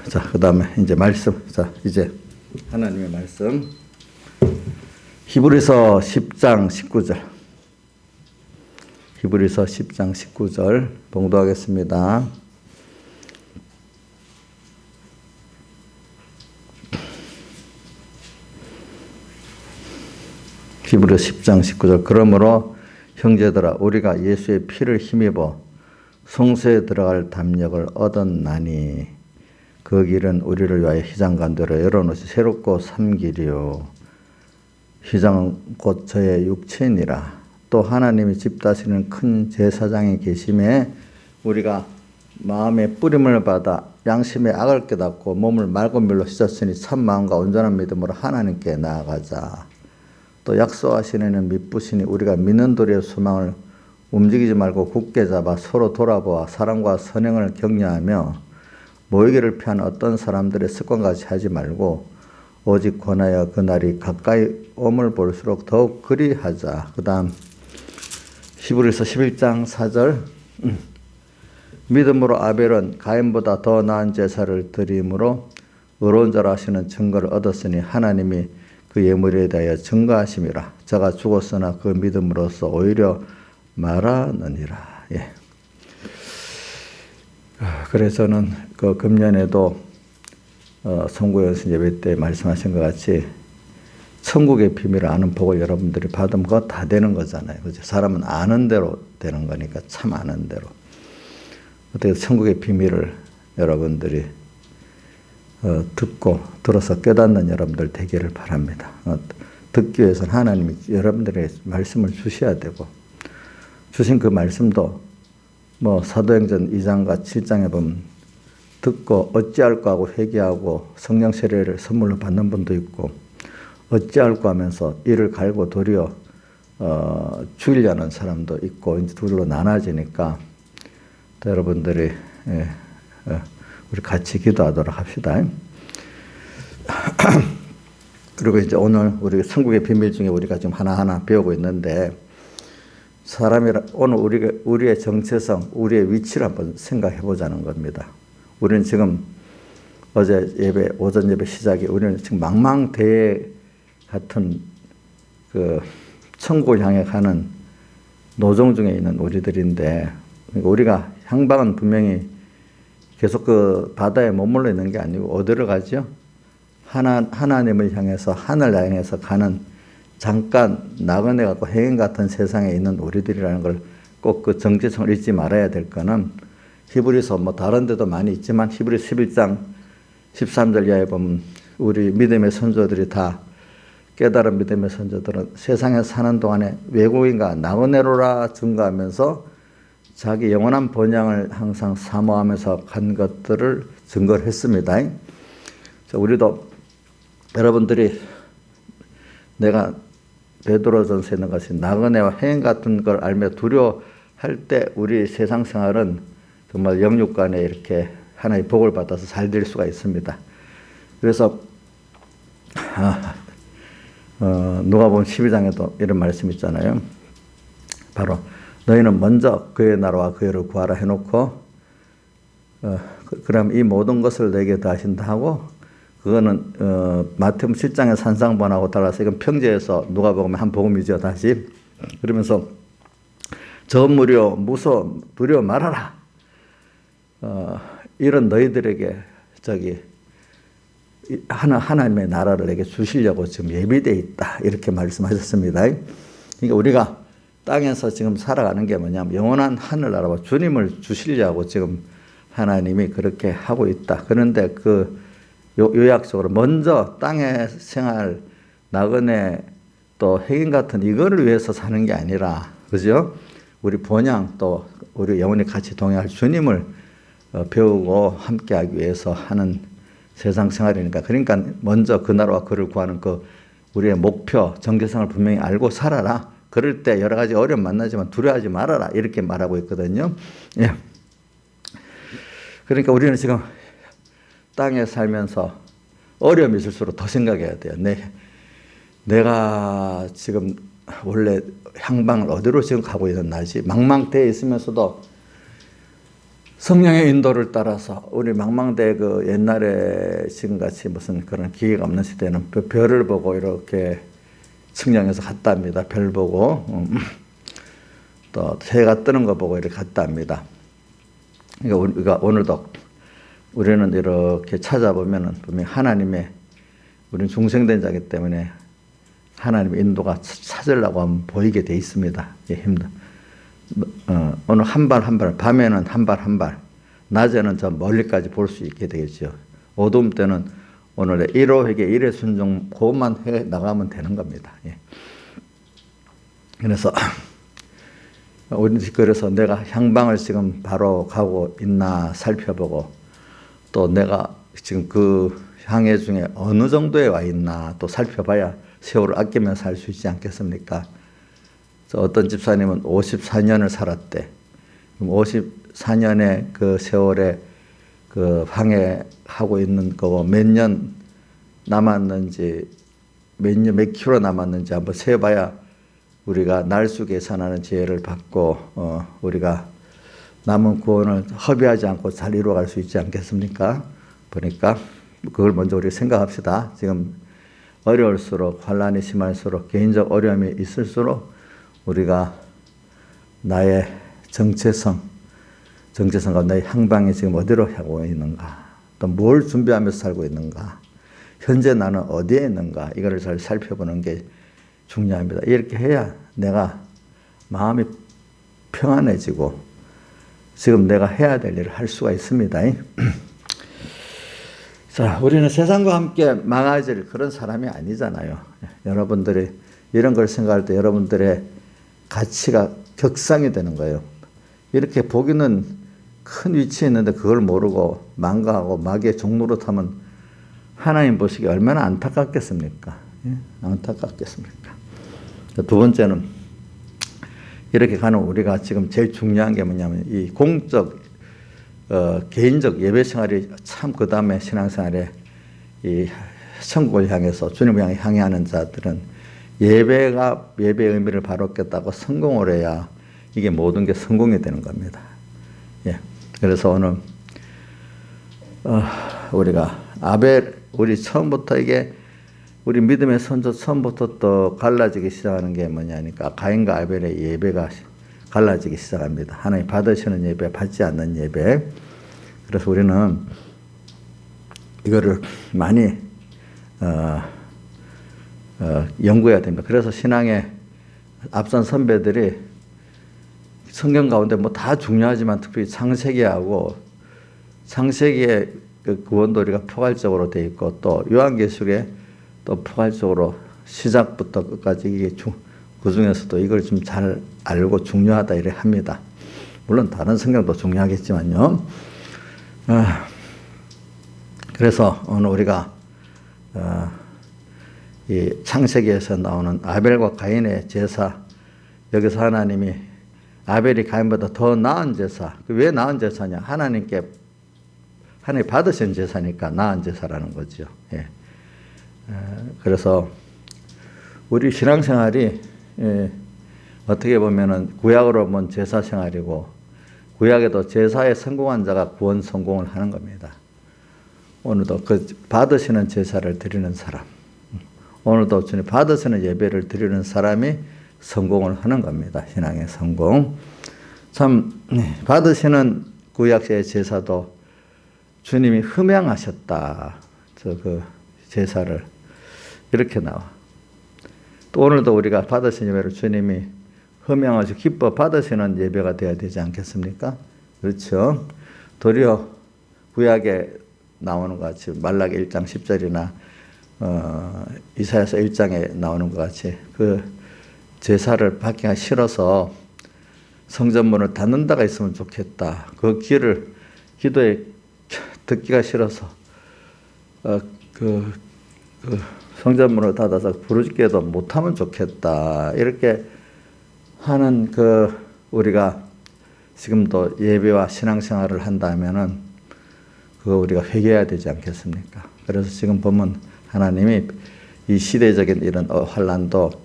자, 그 다음에 이제 말씀. 자, 이제 하나님의 말씀. 히브리서 10장 19절. 히브리서 10장 19절 봉독하겠습니다. 히브리서 10장 19절. 그러므로 형제들아 우리가 예수의 피를 힘입어 성소에 들어갈 담력을 얻었나니 그 길은 우리를 위하여 휘장간 대로 열어놓으시 새롭고 산 길이요 휘장은 곧 저의 육체니라. 또 하나님이 집다스리는 큰 제사장이 계심에 우리가 마음의 뿌림을 받아 양심의 악을 깨닫고 몸을 맑은 물로 씻었으니 참 마음과 온전한 믿음으로 하나님께 나아가자. 또 약속하신 이는 믿으시니 우리가 믿는 도리의 소망을 움직이지 말고 굳게 잡아 서로 돌아보아 사랑과 선행을 격려하며 모이기를 피한 어떤 사람들의 습관같이 하지 말고 오직 권하여 그날이 가까이 옴을 볼수록 더욱 그리하자. 그 다음 히브리서 11장 4절. 믿음으로 아벨은 가인보다 더 나은 제사를 드림으로 의로운 자라 하시는 증거를 얻었으니 하나님이 그 예물에 대하여 증거하심이라. 저가 죽었으나 그 믿음으로써 오히려 말하느니라. 예. 그래서 저는 그 금년에도 송구연습 예배 때 말씀하신 것 같이 천국의 비밀을 아는 복을 여러분들이 받으면 그거 다 되는 거잖아요. 그죠? 사람은 아는 대로 되는 거니까 참 아는 대로. 어떻게 천국의 비밀을 여러분들이 듣고 들어서 깨닫는 여러분들 되기를 바랍니다. 듣기 위해서는 하나님이 여러분들에게 말씀을 주셔야 되고 주신 그 말씀도 뭐 사도행전 2장과 7장에 보면 듣고 어찌할까 하고 회개하고 성령 세례를 선물로 받는 분도 있고 어찌할까 하면서 이를 갈고 도리어 죽이려는 사람도 있고 이제 둘로 나눠지니까 또 여러분들이 우리 같이 기도하도록 합시다. 그리고 이제 오늘 우리 천국의 비밀 중에 우리가 지금 하나하나 배우고 있는데 오늘 우리의 정체성, 우리의 위치를 한번 생각해 보자는 겁니다. 우리는 지금 어제 예배, 오전 예배 시작이 우리는 지금 망망대해 같은 그 천국을 향해 가는 노정 중에 있는 우리들인데 우리가 향방은 분명히 계속 그 바다에 머물러 있는 게 아니고 어디로 가죠? 하나님을 향해서 하늘 향해서 가는 잠깐 나그네 같고 행인 같은 세상에 있는 우리들이라는 걸 꼭 그 정체성을 잊지 말아야 될 거는 히브리서 뭐 다른 데도 많이 있지만 히브리서 11장 13절 이하에 보면 우리 믿음의 선조들이 다 깨달은 믿음의 선조들은 세상에 사는 동안에 외국인과 나그네로라 증거하면서 자기 영원한 본향을 항상 사모하면서 간 것들을 증거를 했습니다. 우리도 여러분들이 내가 베드로전서에 있는 것이 나그네와 해인 같은 걸 알며 두려워할 때 우리 세상 생활은 정말 영육간에 이렇게 하나의 복을 받아서 잘 될 수가 있습니다. 그래서 누가복음 12장에도 이런 말씀이 있잖아요. 바로 너희는 먼저 그의 나라와 그의를 구하라 해놓고 그럼 이 모든 것을 너에게 더하신다 하고 그거는 마태복음 7장의 산상번하고 달라서 이건 평제에서 누가복음의 한 복음이죠. 다시 그러면서 저 무려 무서 두려워 말아라. 이런 너희들에게 하나님의 나라를 내게 주시려고 지금 예비되어 있다. 이렇게 말씀하셨습니다. 그러니까 우리가 땅에서 지금 살아가는 게 뭐냐면 영원한 하늘나라와 주님을 주시려고 지금 하나님이 그렇게 하고 있다. 그런데 그 요약적으로 먼저 땅의 생활, 나그네 또 행인 같은 이거를 위해서 사는 게 아니라, 그죠? 우리 본향 또 우리 영원히 같이 동행할 주님을 배우고 함께하기 위해서 하는 세상 생활이니까 그러니까 먼저 그 나라와 그를 구하는 그 우리의 목표, 정체성을 분명히 알고 살아라. 그럴 때 여러 가지 어려움 만나지만 두려워하지 말아라. 이렇게 말하고 있거든요. 예. 그러니까 우리는 지금 땅에 살면서 어려움이 있을수록 더 생각해야 돼요. 내가 지금 원래 향방을 어디로 지금 가고 있는 나지? 망망대해 있으면서도 성령의 인도를 따라서 우리 망망대 그 옛날에 지금같이 무슨 그런 기계가 없는 시대는 별을 보고 이렇게 측량해서 갔다 합니다. 별 보고 또 해가 뜨는 거 보고 이렇게 갔다 합니다. 그러니까 우리가 오늘도 우리는 이렇게 찾아보면은 분명히 하나님의 우리는 중생된 자이기 때문에 하나님의 인도가 찾으려고 하면 보이게 돼 있습니다. 힘들. 오늘 한 발 한 발, 밤에는 한 발 한 발, 낮에는 저 멀리까지 볼 수 있게 되겠죠. 어두움 때는 오늘의 1호 회개 1회 순종 그것만 해 나가면 되는 겁니다. 예. 그래서 내가 향방을 지금 바로 가고 있나 살펴보고 또 내가 지금 그 향해 중에 어느 정도에 와 있나 또 살펴봐야 세월을 아끼면서 살 수 있지 않겠습니까? 어떤 집사님은 54년을 살았대. 54년의 그 세월에 그 방해하고 있는 거고 몇 년 남았는지 몇 킬로 남았는지 한번 세봐야 우리가 날수 계산하는 지혜를 받고 우리가 남은 구원을 허비하지 않고 잘 이루어갈 수 있지 않겠습니까? 보니까 그걸 먼저 우리 생각합시다. 지금 어려울수록 환란이 심할수록 개인적 어려움이 있을수록 우리가 나의 정체성과 나의 향방이 지금 어디로 하고 있는가, 또 뭘 준비하면서 살고 있는가, 현재 나는 어디에 있는가, 이거를 잘 살펴보는 게 중요합니다. 이렇게 해야 내가 마음이 평안해지고 지금 내가 해야 될 일을 할 수가 있습니다. 자, 우리는 세상과 함께 망가질 그런 사람이 아니잖아요. 여러분들이 이런 걸 생각할 때 여러분들의 가치가 격상이 되는 거예요. 이렇게 보기는 큰 위치에 있는데 그걸 모르고 망가하고 마귀의 종로로 타면 하나님 보시기에 얼마나 안타깝겠습니까? 안타깝겠습니까? 두 번째는 이렇게 가는 우리가 지금 제일 중요한 게 뭐냐면 이 공적, 개인적 예배 생활이 참 그 다음에 신앙생활에 이 천국을 향해서 주님을 향해 하는 자들은 예배의 의미를 바로 깼다고 성공을 해야 이게 모든 게 성공이 되는 겁니다. 예. 그래서 오늘 우리가 우리 처음부터 이게 우리 믿음의 선조 처음부터 또 갈라지기 시작하는 게 뭐냐니까 가인과 아벨의 예배가 갈라지기 시작합니다. 하나님 받으시는 예배, 받지 않는 예배. 그래서 우리는 이거를 많이 연구해야 됩니다. 그래서 신앙의 앞선 선배들이 성경 가운데 뭐 다 중요하지만 특별히 창세기하고 창세기의 그 구원도 우리가 포괄적으로 돼 있고 또 요한계시록에 또 포괄적으로 시작부터 끝까지 이게 그 중에서도 이걸 좀 잘 알고 중요하다 이래 합니다. 물론 다른 성경도 중요하겠지만요. 그래서 오늘 우리가 이 창세기에서 나오는 아벨과 가인의 제사, 여기서 하나님이 아벨이 가인보다 더 나은 제사, 왜 나은 제사냐? 하나님 받으신 제사니까 나은 제사라는 거죠. 예. 그래서 우리 신앙생활이 어떻게 보면은 구약으로 보면 제사 생활이고 구약에도 제사에 성공한 자가 구원 성공을 하는 겁니다. 오늘도 그 받으시는 제사를 드리는 사람, 오늘도 주님 받으시는 예배를 드리는 사람이 성공을 하는 겁니다. 신앙의 성공. 참 받으시는 구약의 제사도 주님이 흠양하셨다. 그 제사를 이렇게 나와. 또 오늘도 우리가 받으신 예배를 주님이 흠양하시고 기뻐 받으시는 예배가 되어야 되지 않겠습니까? 그렇죠. 도리어 구약에 나오는 것 같이 말라기 1장 10절이나 이사야서 1장에 나오는 것 같이 그 제사를 받기가 싫어서 성전문을 닫는 데가 있으면 좋겠다. 그 기도에 듣기가 싫어서 성전문을 닫아서 부르짖게도 못하면 좋겠다. 이렇게 하는 우리가 지금도 예배와 신앙생활을 한다면은 그거 우리가 회개해야 되지 않겠습니까? 그래서 지금 보면 하나님이 이 시대적인 이런 환란도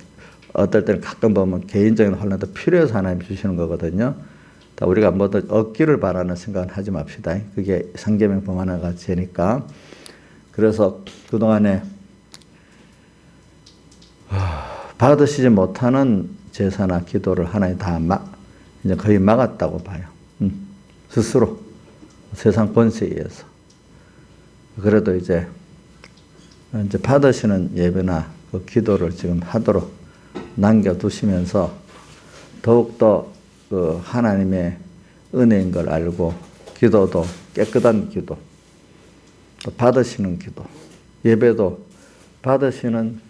어떨 때는 가끔 보면 개인적인 환란도 필요해서 하나님 주시는 거거든요. 다 우리가 뭐든 얻기를 바라는 생각은 하지 맙시다. 그게 상계명 범하는 가치니까. 그래서 그동안에 받으시지 못하는 제사나 기도를 하나님 다 이제 거의 막았다고 봐요. 스스로 세상 권세에 의해서. 그래도 이제 받으시는 예배나 그 기도를 지금 하도록 남겨두시면서 더욱더 그 하나님의 은혜인 걸 알고 기도도 깨끗한 기도, 또 받으시는 기도, 예배도 받으시는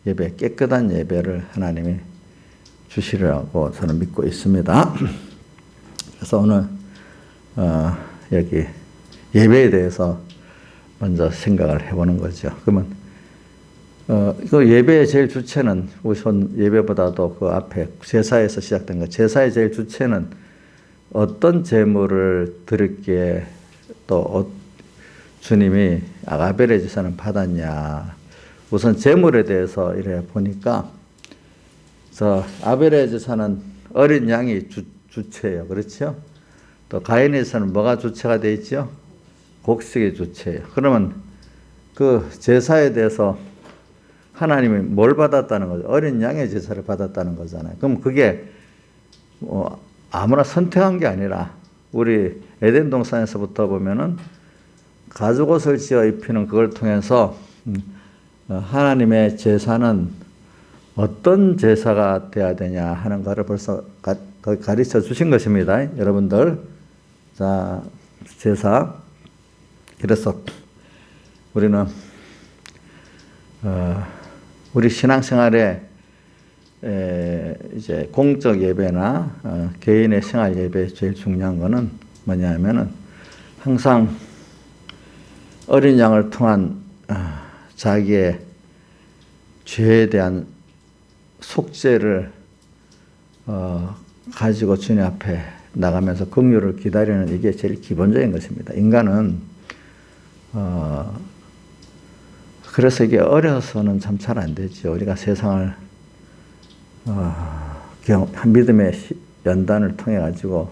예배, 깨끗한 예배를 하나님이 주시리라고 저는 믿고 있습니다. 그래서 오늘 여기 예배에 대해서 먼저 생각을 해보는 거죠. 그러면 그 예배의 제일 주체는 우선 예배보다도 그 앞에 제사에서 시작된 거, 제사의 제일 주체는 어떤 제물을 드릴기에 또 주님이 아벨의 제사는 받았냐. 우선 제물에 대해서 이래 보니까 아벨의 제사는 어린 양이 주체예요. 그렇죠? 또 가인의 제사는 뭐가 주체가 되어 있죠? 곡식이 주체예요. 그러면 그 제사에 대해서 하나님이 뭘 받았다는 거죠? 어린 양의 제사를 받았다는 거잖아요. 그럼 그게 아무나 선택한 게 아니라 우리 에덴 동산에서부터 보면은 가죽옷을 지어 입히는 그걸 통해서 하나님의 제사는 어떤 제사가 돼야 되냐 하는 것을 벌써 가르쳐 주신 것입니다. 여러분들. 자, 제사. 그래서 우리는 우리 신앙생활에 이제 공적 예배나 개인의 생활 예배에 제일 중요한 거는 뭐냐면은 항상 어린 양을 통한 자기의 죄에 대한 속죄를 가지고 주님 앞에 나가면서 긍휼을 기다리는 이게 제일 기본적인 것입니다. 인간은 그래서 이게 어려서는 참 잘 안 되죠. 우리가 세상을 믿음의 연단을 통해 가지고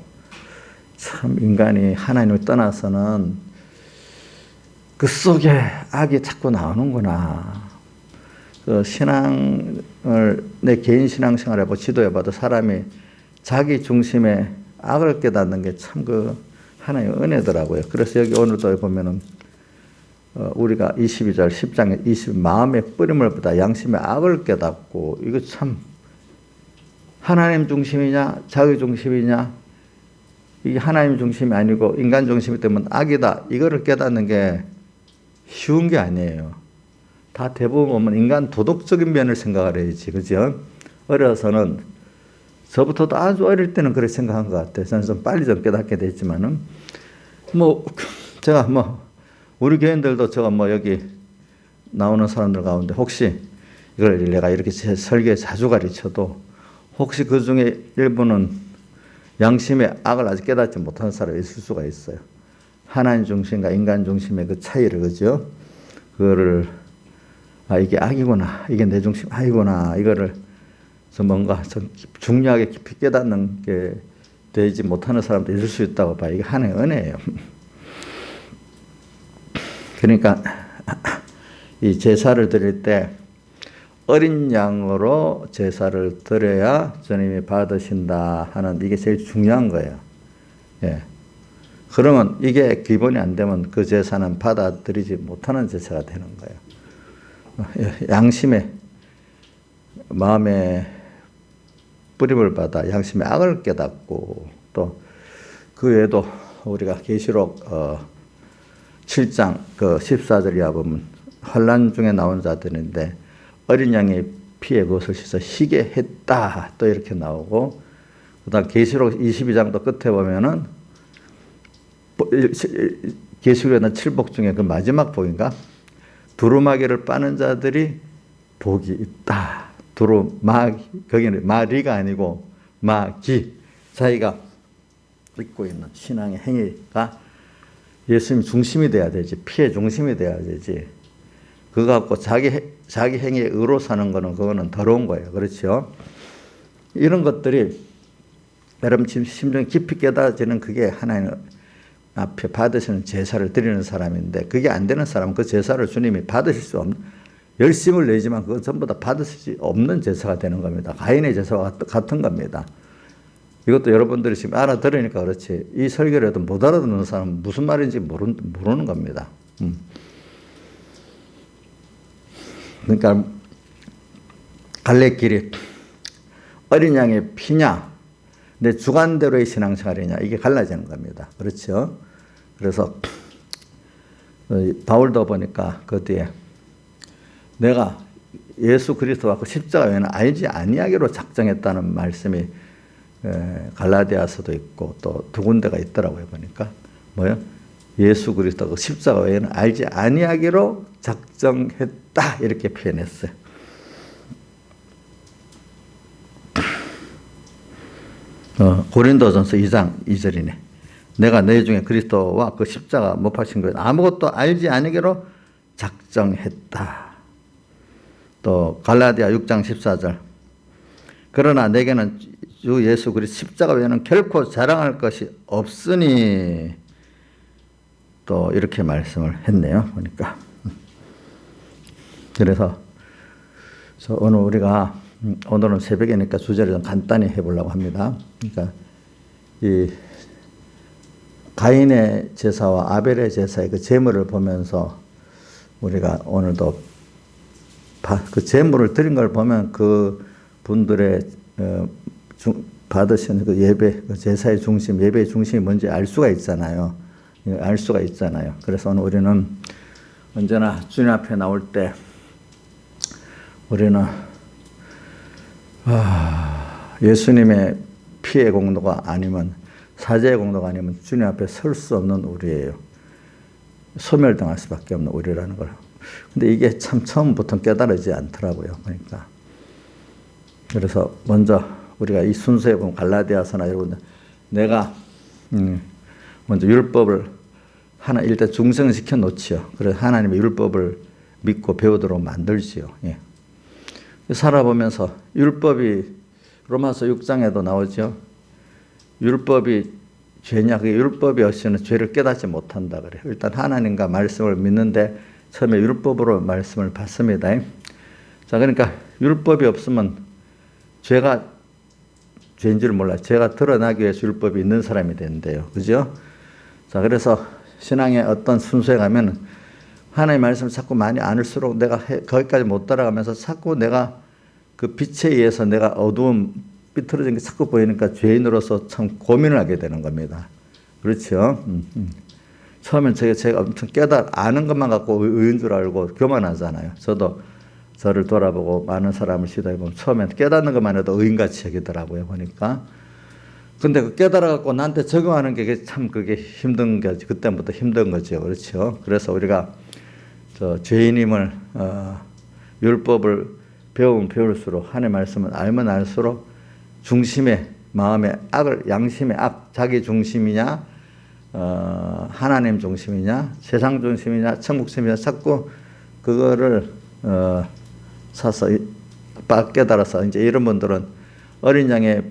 참 인간이 하나님을 떠나서는 그 속에 악이 자꾸 나오는구나. 그 신앙을 내 개인 신앙생활을 해보고 지도해봐도 사람이 자기 중심에 악을 깨닫는 게 참 그 하나님의 은혜더라고요. 그래서 여기 오늘도 보면은 우리가 22절 10장에 20 마음의 뿌림을 보다 양심의 악을 깨닫고 이거 참 하나님 중심이냐 자기 중심이냐 이게 하나님 중심이 아니고 인간 중심이 되면 악이다 이거를 깨닫는 게 쉬운 게 아니에요. 다 대부분 보면 인간 도덕적인 면을 생각을 해야지, 그죠? 어려서는 저부터도 아주 어릴 때는 그렇게 생각한 것 같아요. 저는 좀 빨리 좀 깨닫게 됐지만은 제가 우리 교인들도 제가 여기 나오는 사람들 가운데 혹시 이걸 내가 이렇게 설교에 자주 가르쳐도 혹시 그 중에 일부는 양심의 악을 아직 깨닫지 못하는 사람이 있을 수가 있어요. 하나님 중심과 인간 중심의 그 차이를, 그죠? 그거를, 이게 악이구나. 이게 내 중심 악이구나. 이거를 뭔가 좀 중요하게 깊이 깨닫는 게 되지 못하는 사람도 있을 수 있다고 봐요. 이게 하나님의 은혜예요. 그러니까 이 제사를 드릴 때 어린 양으로 제사를 드려야 주님이 받으신다 하는 이게 제일 중요한 거예요. 예. 그러면 이게 기본이 안 되면 그 제사는 받아들이지 못하는 제사가 되는 거예요. 양심의 마음의 뿌림을 받아 양심의 악을 깨닫고 또 그 외에도 우리가 계시록 7장 14절 이하 보면 환난 중에 나온 자들인데 어린 양의 피에 그것을 씻어 희게 했다 또 이렇게 나오고 그다음 계시록 22장도 끝에 보면은 계시록에 있는 7복 중에 그 마지막 복인가 두루마기를 빠는 자들이 복이 있다. 거기는 마리가 아니고 마기 자기가 입고 있는 신앙의 행위가 예수님 중심이 돼야 되지. 피의 중심이 돼야 되지. 그거 갖고 자기 행위에 의로 사는 거는 그거는 더러운 거예요. 그렇죠? 이런 것들이 여러분 심중에 깊이 깨달아지는 그게 하나님 앞에 받으시는 제사를 드리는 사람인데, 그게 안 되는 사람은 그 제사를 주님이 받으실 수 없는, 열심을 내지만 그건 전부 다 받으실 수 없는 제사가 되는 겁니다. 가인의 제사와 같은 겁니다. 이것도 여러분들이 지금 알아들으니까 그렇지, 이 설교를 해도 못 알아듣는 사람은 무슨 말인지 모르는 겁니다. 그러니까 갈래길이 어린 양의 피냐, 내 주관대로의 신앙생활이냐, 이게 갈라지는 겁니다. 그렇죠? 그래서 바울도 보니까 그 뒤에 내가 예수 그리스도와 그 십자가 외에는 알지 아니하기로 작정했다는 말씀이 갈라디아서도 있고 또 두 군데가 있더라고요. 보니까 뭐요? 예수 그리스도 그 십자가 외에는 알지 아니하기로 작정했다, 이렇게 표현했어요. 고린도전서 2장 2절이네. 내가 너희 중에 그리스도와 그 십자가 못 박힌 것을 아무것도 알지 아니기로 작정했다. 또 갈라디아 6장 14절. 그러나 내게는 주 예수 그리스도 십자가 외에는 결코 자랑할 것이 없으니, 또 이렇게 말씀을 했네요. 보니까. 그래서 오늘 우리가 오늘은 새벽이니까 주제를 좀 간단히 해보려고 합니다. 그러니까 이 가인의 제사와 아벨의 제사의 그 제물을 보면서 우리가 오늘도 그 제물을 드린 걸 보면 그 분들의 받으신 그 예배, 그 제사의 중심, 예배의 중심이 뭔지 알 수가 있잖아요. 알 수가 있잖아요. 그래서 오늘 우리는 언제나 주님 앞에 나올 때 우리는 예수님의 피의 공로가 아니면, 사제의 공로가 아니면 주님 앞에 설 수 없는 우리예요. 소멸당할 수밖에 없는 우리라는 걸. 근데 이게 참 처음부터 깨달아지지 않더라고요. 그러니까. 그래서 먼저 우리가 이 순서에 보면 갈라디아서나 여러분들, 내가 먼저 율법을 하나 일단 중성시켜 놓지요. 그래서 하나님의 율법을 믿고 배우도록 만들지요. 예. 살아보면서 율법이 로마서 6장에도 나오죠. 율법이 죄냐? 그 율법이 없이는 죄를 깨닫지 못한다 그래요. 일단 하나님과 말씀을 믿는데 처음에 율법으로 말씀을 받습니다. 자, 그러니까 율법이 없으면 죄가 죄인 줄 몰라. 죄가 드러나기 위해서 율법이 있는 사람이 된대요. 그죠? 자, 그래서 신앙의 어떤 순서에 가면 하나님의 말씀을 자꾸 많이 안을수록 내가 거기까지 못 따라가면서 자꾸 내가 그 빛에 의해서 내가 어두운 삐뚤어진 게 자꾸 보이니까 죄인으로서 참 고민을 하게 되는 겁니다. 그렇죠? 처음엔 제가 엄청 아는 것만 갖고 의인 줄 알고 교만하잖아요. 저도 저를 돌아보고 많은 사람을 시도해보면 처음엔 깨닫는 것만 해도 의인같이 여기더라고요. 보니까. 근데 그 깨달아갖고 나한테 적용하는 게 참 그게 힘든 거지. 그때부터 힘든 거죠. 그렇죠? 그래서 우리가 죄인임을 율법을 배우면 배울수록, 하나님의 말씀을 알면 알수록 중심의 마음의 악을, 양심의 악, 자기 중심이냐 하나님 중심이냐 세상 중심이냐 천국 중심이냐 자꾸 그거를 사서 깨달아서 이제 이런 분들은 어린 양의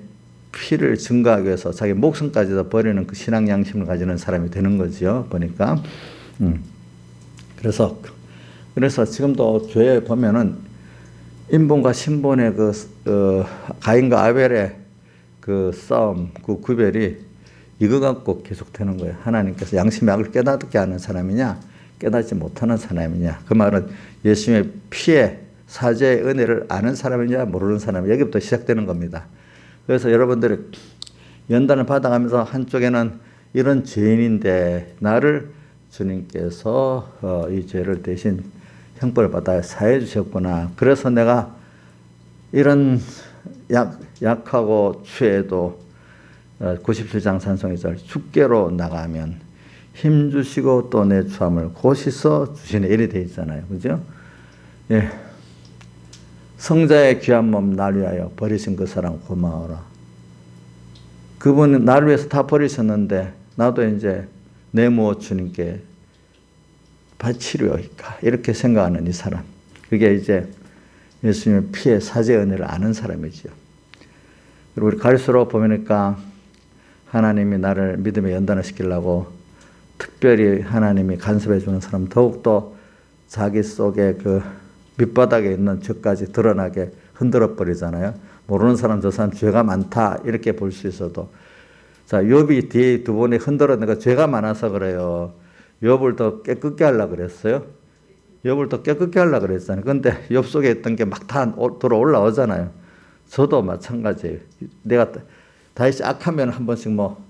피를 증거하기 위해서 자기 목숨까지도 버리는 그 신앙 양심을 가지는 사람이 되는 거죠. 보니까. 그래서 지금도 교회에 보면은 인본과 신본의 가인과 아벨의 그 싸움, 그 구별이 이거 갖고 계속되는 거예요. 하나님께서 양심의 악을 깨닫게 하는 사람이냐, 깨닫지 못하는 사람이냐. 그 말은 예수님의 피의 사죄의 은혜를 아는 사람이냐, 모르는 사람이냐. 여기부터 시작되는 겁니다. 그래서 여러분들이 연단을 받아가면서 한쪽에는 이런 죄인인데 나를 주님께서 이 죄를 대신 형벌을 받아 사해 주셨구나. 그래서 내가 이런 약하고 취해도 97장 찬송이절 주께로 나가면 힘 주시고 또 내 추함을 고시서 주시네. 이래 돼 있잖아요. 그죠? 예. 성자의 귀한 몸 날 위하여 버리신 그 사랑 고마워라. 그분은 나를 위해서 다 버리셨는데 나도 이제 내 무엇 주님께 바치려니까 이렇게 생각하는 이 사람. 그게 이제 예수님의 피의 사죄 은혜를 아는 사람이죠. 그리고 우리 갈수록 보니까 하나님이 나를 믿음에 연단을 시키려고 특별히 하나님이 간섭해 주는 사람, 더욱더 자기 속에 그 밑바닥에 있는 죄까지 드러나게 흔들어 버리잖아요. 모르는 사람, 저 사람 죄가 많다 이렇게 볼 수 있어도, 자, 욥이 뒤에 두 번에 흔들어내가 죄가 많아서 그래요. 욥을 더 깨끗게 하려고 그랬어요. 욥을 더 깨끗게 하려고 그랬잖아요. 근데 욥 속에 있던 게 막 다 들어 올라오잖아요. 저도 마찬가지예요. 내가 다윗이 악하면 한 번씩 뭐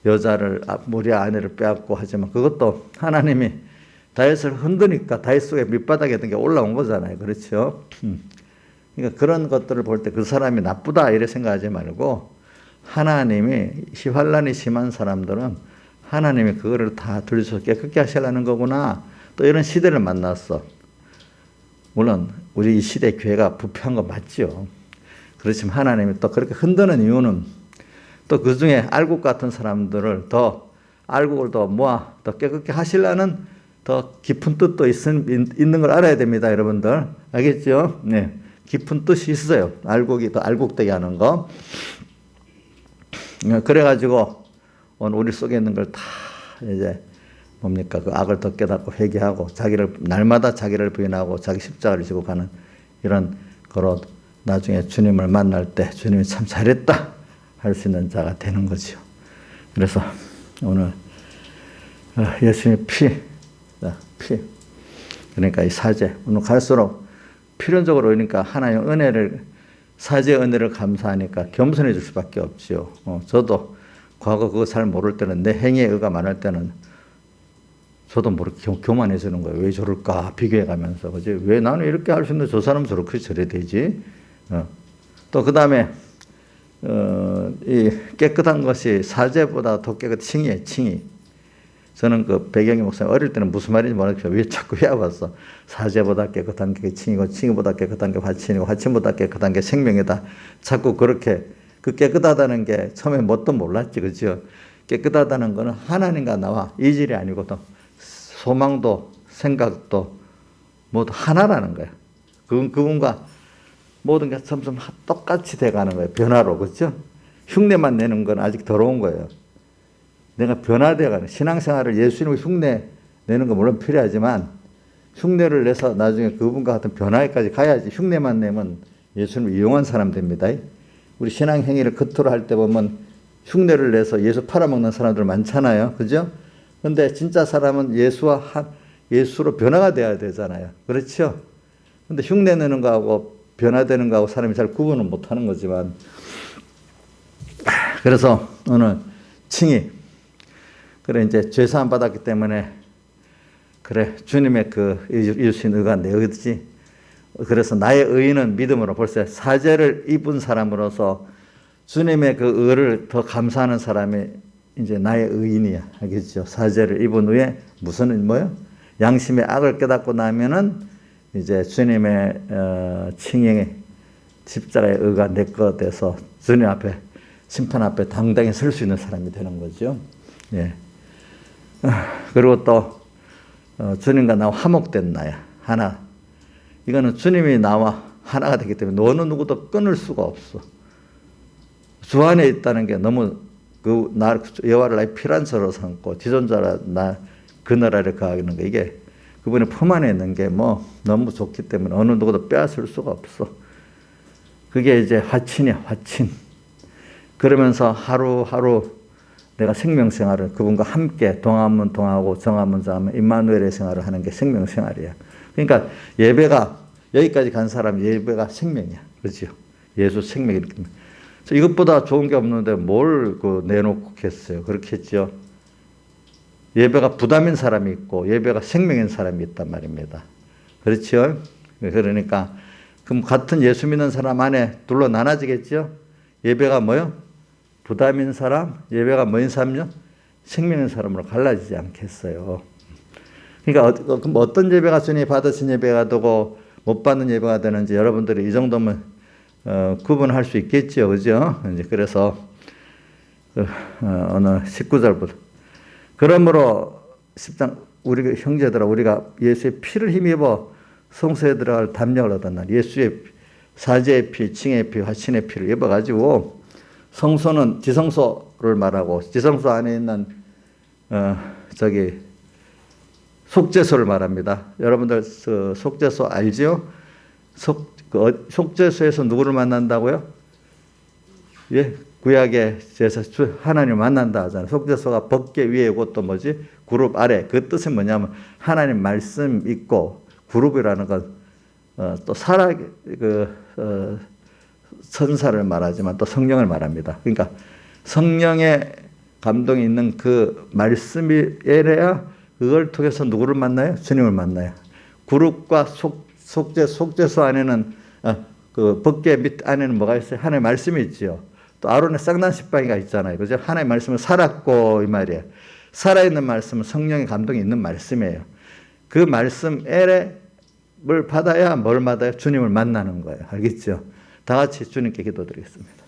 여자를, 우리 아내를 빼앗고 하지만, 그것도 하나님이 다윗을 흔드니까 다윗 속에 밑바닥에 있던 게 올라온 거잖아요. 그렇죠? 그러니까 그런 것들을 볼 때 그 사람이 나쁘다 이렇게 생각하지 말고, 하나님이 환난이 심한 사람들은 하나님이 그거를 다 들여서 깨끗게 하시려는 거구나. 또 이런 시대를 만났어. 물론 우리 이 시대 교회가 부패한 거 맞죠. 그렇지만 하나님이 또 그렇게 흔드는 이유는 또 그 중에 알곡 같은 사람들을 더, 알곡을 더 모아 더 깨끗게 하시려는 더 깊은 뜻도 있는 걸 알아야 됩니다. 여러분들 알겠죠? 네, 깊은 뜻이 있어요. 알곡이 더 알곡되게 하는 거. 그래가지고 오늘 우리 속에 있는 걸 다 이제 뭡니까, 그 악을 더 깨닫고 회개하고 자기를 날마다 자기를 부인하고 자기 십자가를 지고 가는 이런 거로 나중에 주님을 만날 때 주님이 참 잘했다 할 수 있는 자가 되는 거죠. 그래서 오늘 예수님의 피, 그러니까 이 사죄, 오늘 갈수록 필연적으로 그러니까 하나님의 은혜를, 사죄의 은혜를 감사하니까 겸손해질 수밖에 없지요. 저도 과거 그거 잘 모를 때는, 내 행위에 의가 많을 때는 저도 모르게 교만해지는 거예요. 왜 저럴까 비교해 가면서, 그지? 왜 나는 이렇게 할 수 있는데 저 사람은 저렇게 저래 되지? 또 그 다음에 이 깨끗한 것이 사죄보다 더 깨끗, 칭의예요. 칭의. 저는 그 배경희 목사님 어릴 때는 무슨 말인지 모르겠어요. 왜 자꾸 외워봤어. 사죄보다 깨끗한 게 칭이고, 칭의보다 깨끗한 게 화친이고, 화친보다 깨끗한 게 생명이다. 자꾸 그렇게, 그 깨끗하다는 게 처음에 뭣도 몰랐지, 그죠? 깨끗하다는 거는 하나님과 나와 이질이 아니고 또 소망도 생각도 모두 하나라는 거예요. 그분과 모든 게 점점 똑같이 돼가는 거예요. 변화로, 그렇죠? 흉내만 내는 건 아직 더러운 거예요. 내가 변화되어가는, 신앙생활을 예수님을 흉내 내는 건 물론 필요하지만, 흉내를 내서 나중에 그분과 같은 변화에까지 가야지. 흉내만 내면 예수님을 이용한 사람 됩니다. 우리 신앙 행위를 겉으로 할 때 보면 흉내를 내서 예수 팔아먹는 사람들 많잖아요. 그죠? 근데 진짜 사람은 예수로 변화가 돼야 되잖아요. 그렇죠? 근데 흉내 내는 거하고 변화되는 거하고 사람이 잘 구분을 못 하는 거지만, 그래서 오늘 칭의, 그래 이제 죄사함 받았기 때문에, 그래 주님의 그 이루신 의가 내 의지, 그래서 나의 의는 믿음으로, 벌써 사죄를 입은 사람으로서 주님의 그 의를 더 감사하는 사람이 이제 나의 의인이야. 알겠죠? 사죄를 입은 후에 무슨 뭐요? 양심의 악을 깨닫고 나면은 이제 주님의 칭의, 십자가의 의가 내 거 돼서 주님 앞에, 심판 앞에 당당히 설 수 있는 사람이 되는 거죠. 예. 그리고 또 주님과 나와 화목된 나야, 하나. 이거는 주님이 나와 하나가 되기 때문에 너는 누구도 끊을 수가 없어. 주 안에 있다는 게 너무, 여호와를 나의 피란처로 삼고 지존자라 나 그나라를 가하는 거, 이게 그분의 품 안에 있는 게 뭐 너무 좋기 때문에 어느 누구도 빼앗을 수가 없어. 그게 이제 화친이야, 화친. 그러면서 하루하루 내가 생명생활을 그분과 함께 동하면 동하고 정하면 정하면 임마누엘의 생활을 하는 게 생명생활이야. 그러니까 예배가, 여기까지 간 사람 예배가 생명이야. 그렇죠? 예수 생명이 이렇게. 이것보다 좋은 게 없는데 뭘 내놓고 했어요. 그렇게 했죠. 예배가 부담인 사람이 있고 예배가 생명인 사람이 있단 말입니다. 그렇죠? 그러니까 그럼 같은 예수 믿는 사람 안에 둘로 나눠지겠죠? 예배가 뭐요? 부담인 사람, 예배가 뭐인 사람요? 생명인 사람으로 갈라지지 않겠어요. 그러니까 그럼 어떤 예배가 주님이 받으신 예배가 되고 못 받는 예배가 되는지 여러분들이 이 정도면 구분할 수 있겠죠, 그죠? 이제 그래서 오늘 19절부터, 그러므로 10장, 우리 형제들아, 우리가 예수의 피를 힘입어 성소에 들어갈 담력을 얻은 날, 예수의 사죄의 피, 칭의 피, 화친의 피를 입어가지고, 성소는 지성소 지성소를 말하고 지성소 안에 있는 속죄소를 말합니다. 여러분들 속죄소 알지요? 속죄소에서 누구를 만난다고요? 예, 구약의 제사 하나님을 만난다 하잖아요. 속죄소가 법궤 위에고 또 뭐지? 그룹 아래. 그 뜻은 뭐냐면 하나님 말씀 있고 그룹이라는 건 또 천사를 말하지만 또 성령을 말합니다. 그러니까 성령의 감동이 있는 그 말씀이 에래야 그걸 통해서 누구를 만나요? 주님을 만나요. 그룹과 속죄소 안에는 그 법궤 밑 안에는 뭐가 있어요? 하나님의 말씀이 있지요. 또 아론의 쌍난 지팡이가 있잖아요. 그죠? 하나님의 말씀을 살았고 이 말이에요. 살아있는 말씀은 성령의 감동이 있는 말씀이에요. 그 말씀 에레를 받아야 뭘 받아요? 주님을 만나는 거예요. 알겠죠? 다 같이 주님께 기도드리겠습니다.